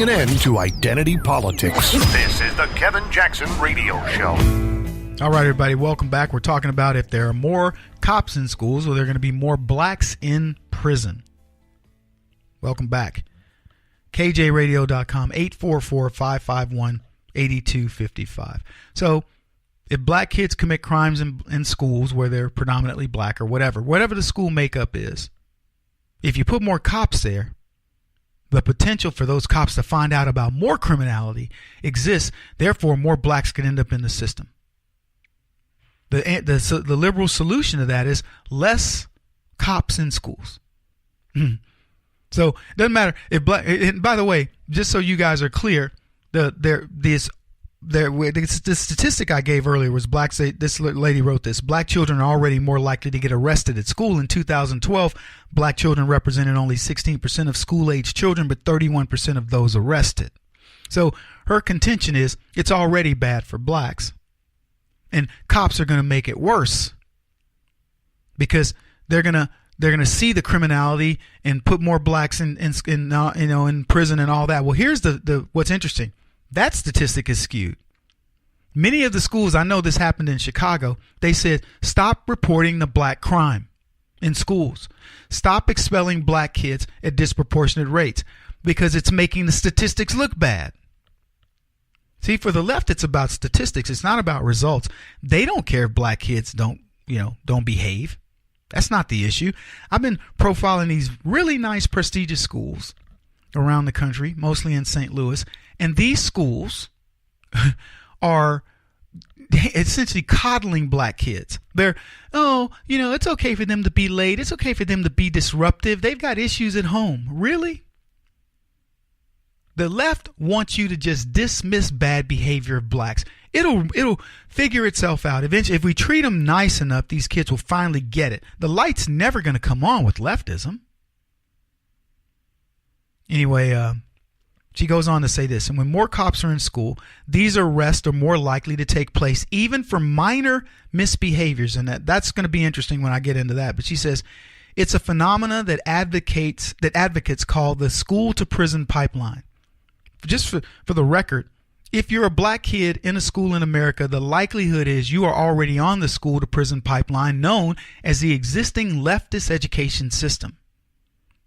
putting an end to identity politics. This is the Kevin Jackson Radio Show. All right, everybody, welcome back. We're talking about if there are more cops in schools or there are going to be more blacks in prison. Welcome back. KJRadio.com, 844-551-8255. So if black kids commit crimes in schools where they're predominantly black or whatever the school makeup is, if you put more cops there, the potential for those cops to find out about more criminality exists. Therefore, more blacks can end up in the system. The liberal solution to that is less cops in schools. So it doesn't matter if black. And by the way, just so you guys are clear, the statistic I gave earlier was blacks. This lady wrote this: black children are already more likely to get arrested at school. In 2012, black children represented only 16% of school-age children, but 31% of those arrested. So her contention is it's already bad for blacks. And cops are going to make it worse because they're going to see the criminality and put more blacks in prison and all that. Well, here's the what's interesting. That statistic is skewed. Many of the schools, I know this happened in Chicago, they said stop reporting the black crime in schools. Stop expelling black kids at disproportionate rates because it's making the statistics look bad. See, for the left, it's about statistics. It's not about results. They don't care if black kids don't behave. That's not the issue. I've been profiling these really nice, prestigious schools around the country, mostly in St. Louis, and these schools are essentially coddling black kids. They're, it's okay for them to be late. It's okay for them to be disruptive. They've got issues at home. Really? The left wants you to just dismiss bad behavior of blacks. It'll figure itself out. Eventually, if we treat them nice enough, these kids will finally get it. The light's never going to come on with leftism. Anyway, she goes on to say this: and when more cops are in school, these arrests are more likely to take place, even for minor misbehaviors. And that's going to be interesting when I get into that. But she says it's a phenomena that advocates call the school to prison pipeline. Just for the record, if you're a black kid in a school in America, the likelihood is you are already on the school to prison pipeline known as the existing leftist education system.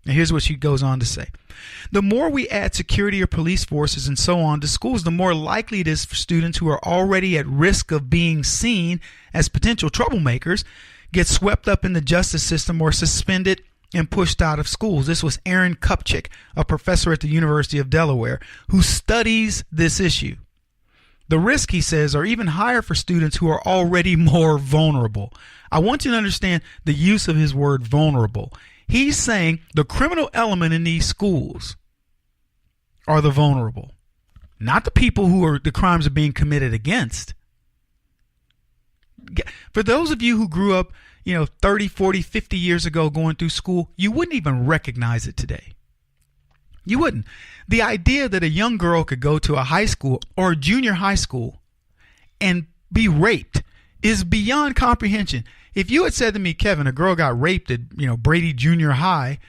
Now here's what she goes on to say. The more we add security or police forces and so on to schools, the more likely it is for students who are already at risk of being seen as potential troublemakers get swept up in the justice system or suspended and pushed out of schools. This was Aaron Kupchik, a professor at the University of Delaware, who studies this issue. The risk, he says, are even higher for students who are already more vulnerable. I want you to understand the use of his word vulnerable. He's saying the criminal element in these schools are the vulnerable, not the people who the crimes are being committed against. For those of you who grew up 30, 40, 50 years ago going through school, you wouldn't even recognize it today. You wouldn't. The idea that a young girl could go to a high school or a junior high school and be raped is beyond comprehension. If you had said to me, Kevin, a girl got raped at Brady Junior High,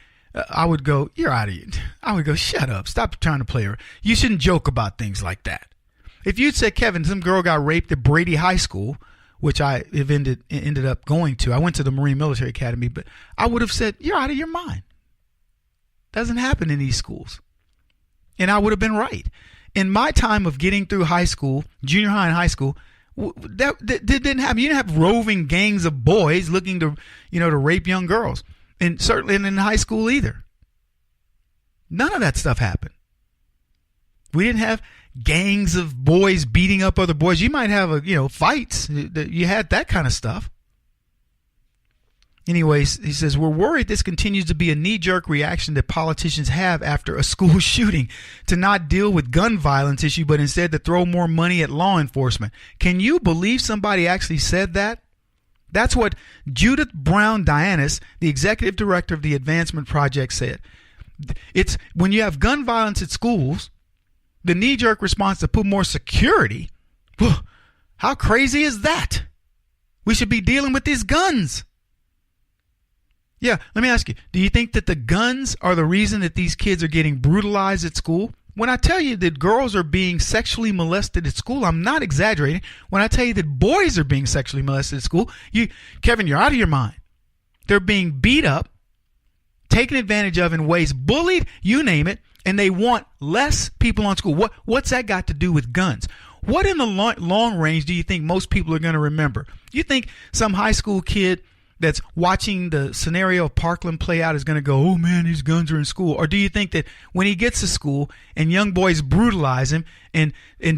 I would go, you're out of it. I would go, shut up. Stop trying to play her. You shouldn't joke about things like that. If you'd said, Kevin, some girl got raped at Brady High School, which I have ended up going to. I went to the Marine Military Academy, but I would have said, you're out of your mind. Doesn't happen in these schools. And I would have been right. In my time of getting through high school, junior high and high school, that didn't happen. You didn't have roving gangs of boys looking to rape young girls. And certainly in high school either. None of that stuff happened. We didn't have gangs of boys beating up other boys. You might have fights. You had that kind of stuff. Anyways, he says, we're worried this continues to be a knee-jerk reaction that politicians have after a school shooting to not deal with gun violence issue, but instead to throw more money at law enforcement. Can you believe somebody actually said that? That's what Judith Brown Dianis, the executive director of the Advancement Project, said. It's when you have gun violence at schools, the knee-jerk response to put more security. How crazy is that? We should be dealing with these guns. Yeah, let me ask you, do you think that the guns are the reason that these kids are getting brutalized at school? When I tell you that girls are being sexually molested at school, I'm not exaggerating. When I tell you that boys are being sexually molested at school, Kevin, you're out of your mind. They're being beat up, taken advantage of in ways, bullied, you name it, and they want less people on school. What's that got to do with guns? What in the long range do you think most people are going to remember? You think some high school kid that's watching the scenario of Parkland play out is going to go, oh man, these guns are in school? Or do you think that when he gets to school and young boys brutalize him and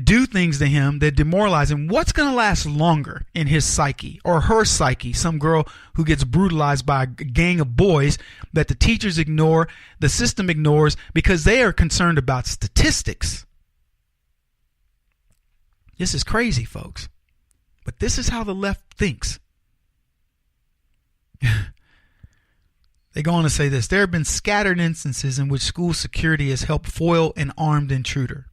do things to him that demoralize him, what's going to last longer in his psyche or her psyche? Some girl who gets brutalized by a gang of boys that the teachers ignore, the system ignores, because they are concerned about statistics. This is crazy, folks. But this is how the left thinks. They go on to say this. There have been scattered instances in which school security has helped foil an armed intruder.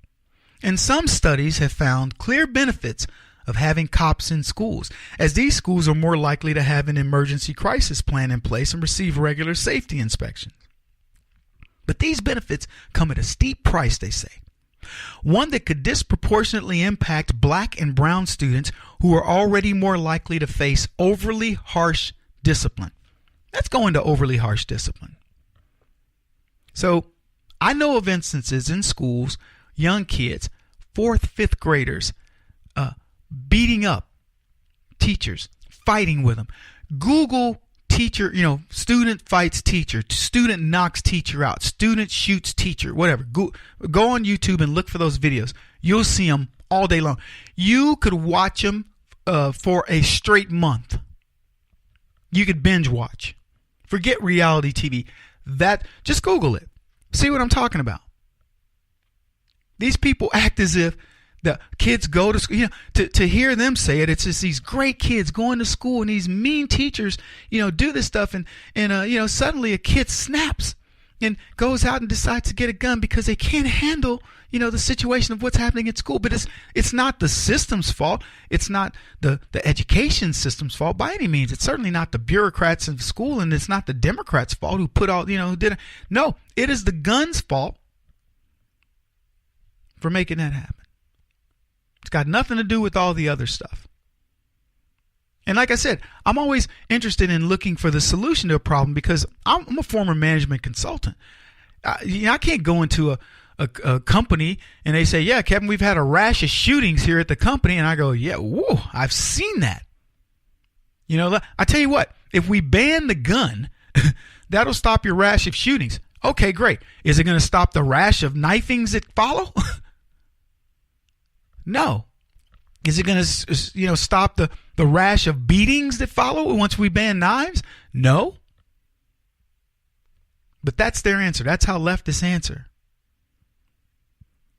And some studies have found clear benefits of having cops in schools, as these schools are more likely to have an emergency crisis plan in place and receive regular safety inspections. But these benefits come at a steep price, they say. One that could disproportionately impact black and brown students who are already more likely to face overly harsh discipline. Let's go into overly harsh discipline. So I know of instances in schools, young kids, 4th, 5th graders, beating up teachers, fighting with them. Google teacher, student fights teacher, student knocks teacher out, student shoots teacher, whatever. Go on YouTube and look for those videos. You'll see them all day long. You could watch them for a straight month. You could binge watch. Forget reality TV. Just Google it. See what I'm talking about. These people act as if the kids go to school. To hear them say it, it's just these great kids going to school and these mean teachers, do this stuff, and suddenly a kid snaps and goes out and decides to get a gun because they can't handle the situation of what's happening at school. But it's not the system's fault. It's not the education system's fault by any means. It's certainly not the bureaucrats in school, and it's not the Democrats' fault who put all who did it. No, it is the gun's fault for making that happen. It's got nothing to do with all the other stuff. And like I said, I'm always interested in looking for the solution to a problem because I'm a former management consultant. I can't go into a company and they say, yeah, Kevin, we've had a rash of shootings here at the company. And I go, yeah, whoa, I've seen that. I tell you what, if we ban the gun, that'll stop your rash of shootings. Okay, great. Is it going to stop the rash of knifings that follow? No. Is it going to, stop the rash of beatings that follow once we ban knives? No. But that's their answer. That's how leftists answer.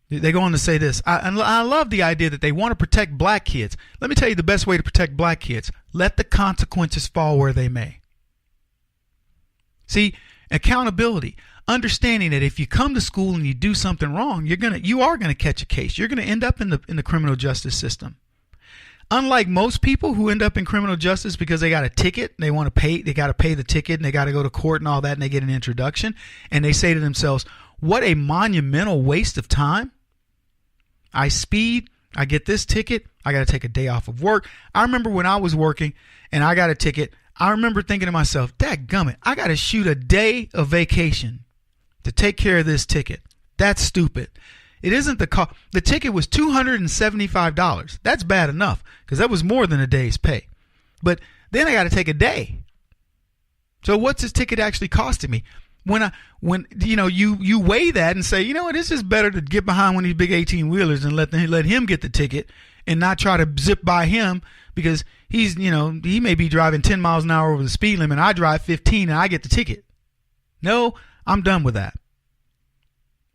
They go on to say this. I love the idea that they want to protect black kids. Let me tell you the best way to protect black kids. Let the consequences fall where they may. See, accountability. Understanding that if you come to school and you do something wrong, you are gonna catch a case. You're gonna end up in the criminal justice system. Unlike most people who end up in criminal justice because they got a ticket, they want to pay, they got to pay the ticket, and they got to go to court and all that, and they get an introduction, and they say to themselves, "What a monumental waste of time! I speed, I get this ticket, I got to take a day off of work." I remember when I was working and I got a ticket. I remember thinking to myself, "Dadgummit, I got to shoot a day of vacation to take care of this ticket. That's stupid." It isn't the cost. The ticket was $275. That's bad enough because that was more than a day's pay. But then I got to take a day. So what's this ticket actually costing me? When you weigh that and say, it's just better to get behind one of these big 18-wheelers and let him get the ticket and not try to zip by him because he's, he may be driving 10 miles an hour over the speed limit. I drive 15 and I get the ticket. No, I'm done with that.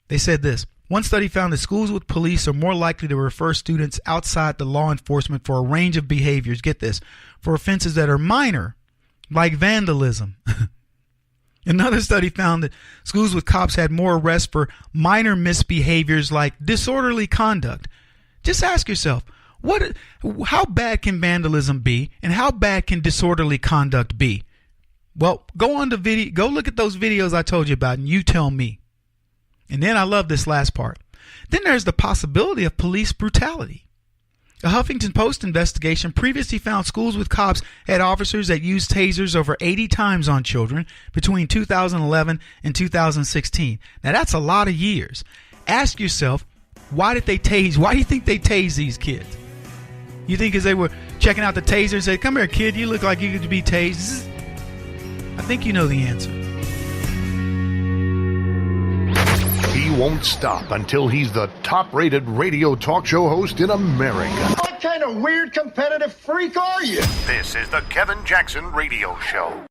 They said this. One study found that schools with police are more likely to refer students outside the law enforcement for a range of behaviors, get this, for offenses that are minor, like vandalism. Another study found that schools with cops had more arrests for minor misbehaviors like disorderly conduct. Just ask yourself, how bad can vandalism be and how bad can disorderly conduct be? Well, go look at those videos I told you about and you tell me. And then I love this last part. Then there's the possibility of police brutality. A Huffington Post investigation previously found schools with cops had officers that used tasers over 80 times on children between 2011 and 2016. Now that's a lot of years. Ask yourself, why do you think they tased these kids? You think because they were checking out the taser and said, "Come here, kid, you look like you could be tased"? I think you know the answer. He won't stop until he's the top-rated radio talk show host in America. What kind of weird competitive freak are you? This is the Kevin Jackson Radio Show.